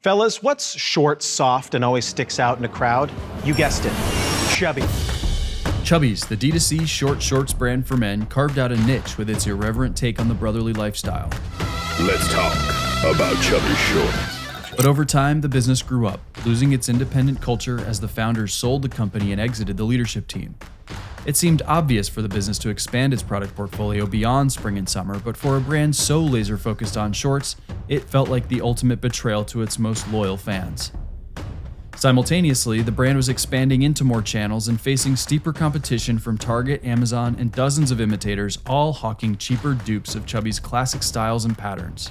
Fellas, what's short, soft, and always sticks out in a crowd? You guessed it, chubby. Chubbies, the D2C short shorts brand for men, carved out a niche with its irreverent take on the brotherly lifestyle. Let's talk about chubby shorts. But over time, the business grew up, losing its independent culture as the founders sold the company and exited the leadership team. It seemed obvious for the business to expand its product portfolio beyond spring and summer, but for a brand so laser-focused on shorts, it felt like the ultimate betrayal to its most loyal fans. Simultaneously, the brand was expanding into more channels and facing steeper competition from Target, Amazon, and dozens of imitators, all hawking cheaper dupes of Chubbies' classic styles and patterns.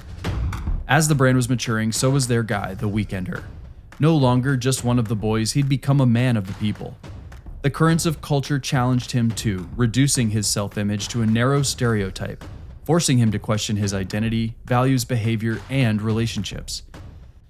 As the brand was maturing, so was their guy, the Weekender. No longer just one of the boys, he'd become a man of the people. The currents of culture challenged him too, reducing his self-image to a narrow stereotype, forcing him to question his identity, values, behavior, and relationships.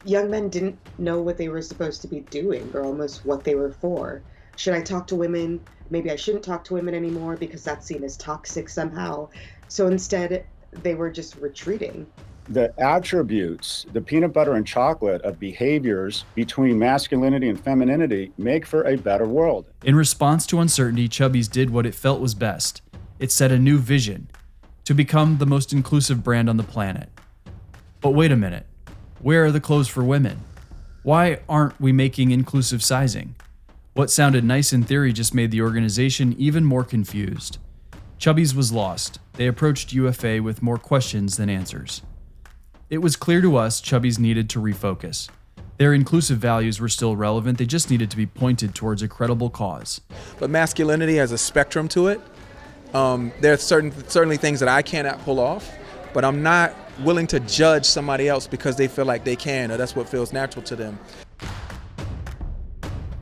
Young men didn't know what they were supposed to be doing or almost what they were for. Should I talk to women? Maybe I shouldn't talk to women anymore because that's seen as toxic somehow. So instead, they were just retreating. The attributes, the peanut butter and chocolate of behaviors between masculinity and femininity make for a better world. In response to uncertainty, Chubbies did what it felt was best. It set a new vision, to become the most inclusive brand on the planet. But wait a minute, where are the clothes for women? Why aren't we making inclusive sizing? What sounded nice in theory just made the organization even more confused. Chubbies was lost. They approached UFA with more questions than answers. It was clear to us Chubbies needed to refocus. Their inclusive values were still relevant, they just needed to be pointed towards a credible cause. But masculinity has a spectrum to it. There are certainly things that I cannot pull off, but I'm not willing to judge somebody else because they feel like they can, or that's what feels natural to them.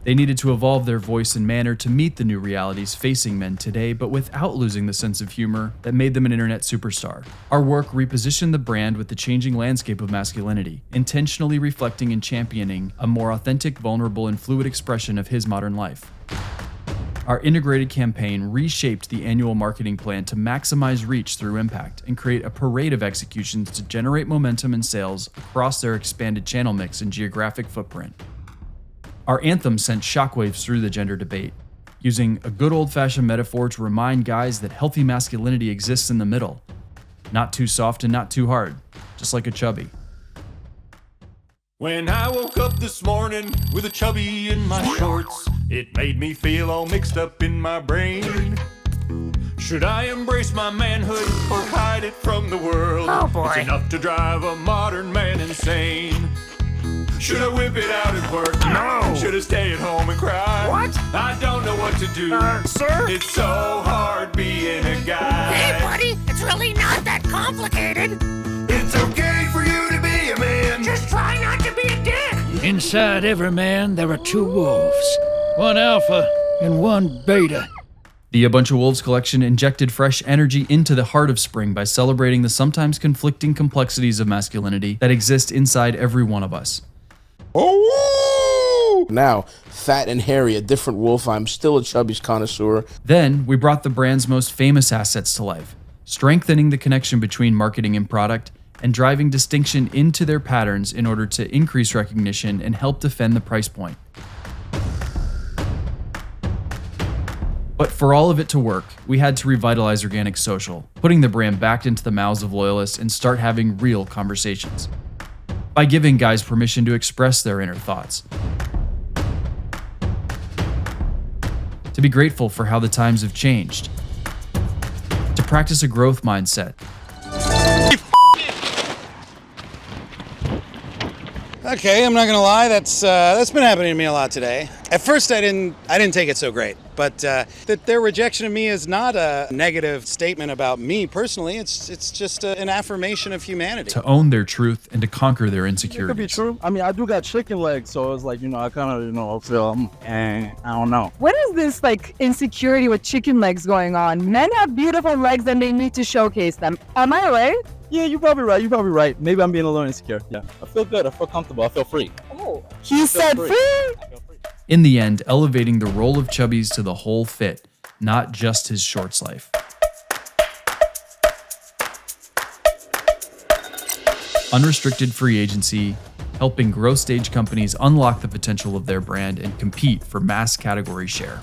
They needed to evolve their voice and manner to meet the new realities facing men today, but without losing the sense of humor that made them an internet superstar. Our work repositioned the brand with the changing landscape of masculinity, intentionally reflecting and championing a more authentic, vulnerable, and fluid expression of his modern life. Our integrated campaign reshaped the annual marketing plan to maximize reach through impact and create a parade of executions to generate momentum and sales across their expanded channel mix and geographic footprint. Our anthem sent shockwaves through the gender debate, using a good old-fashioned metaphor to remind guys that healthy masculinity exists in the middle. Not too soft and not too hard, just like a chubby. When I woke up this morning with a chubby in my shorts, it made me feel all mixed up in my brain. Should I embrace my manhood or hide it from the world? Oh boy. It's enough to drive a modern man insane. Should I whip it out at work? No. Should I stay at home and cry? What? I don't know what to do. Sir? It's so hard being a guy. Hey, buddy, it's really not that complicated. It's okay for you to be a man. Just try not to be a dick. Inside every man, there are two wolves. One alpha and one beta. The A Bunch of Wolves collection injected fresh energy into the heart of spring by celebrating the sometimes conflicting complexities of masculinity that exist inside every one of us. Oh! Now, fat and hairy, a different wolf, I'm still a Chubbies connoisseur. Then, we brought the brand's most famous assets to life, strengthening the connection between marketing and product, and driving distinction into their patterns in order to increase recognition and help defend the price point. But for all of it to work, we had to revitalize organic social, putting the brand back into the mouths of loyalists and start having real conversations. By giving guys permission to express their inner thoughts. To be grateful for how the times have changed. To practice a growth mindset. Okay, I'm not gonna lie, that's been happening to me a lot today. At first I didn't take it so great, but that their rejection of me is not a negative statement about me personally, it's just an affirmation of humanity. To own their truth and to conquer their insecurities. It could be true. I mean, I do got chicken legs, so it's like, I kind of, feel, and I don't know. What is this, insecurity with chicken legs going on? Men have beautiful legs and they need to showcase them. Am I right? Yeah, you're probably right. Maybe I'm being a little insecure. Yeah, I feel good. I feel comfortable. I feel free. Oh, he said free? In the end, elevating the role of Chubbies to the whole fit, not just his shorts life. Unrestricted free agency, helping growth stage companies unlock the potential of their brand and compete for mass category share.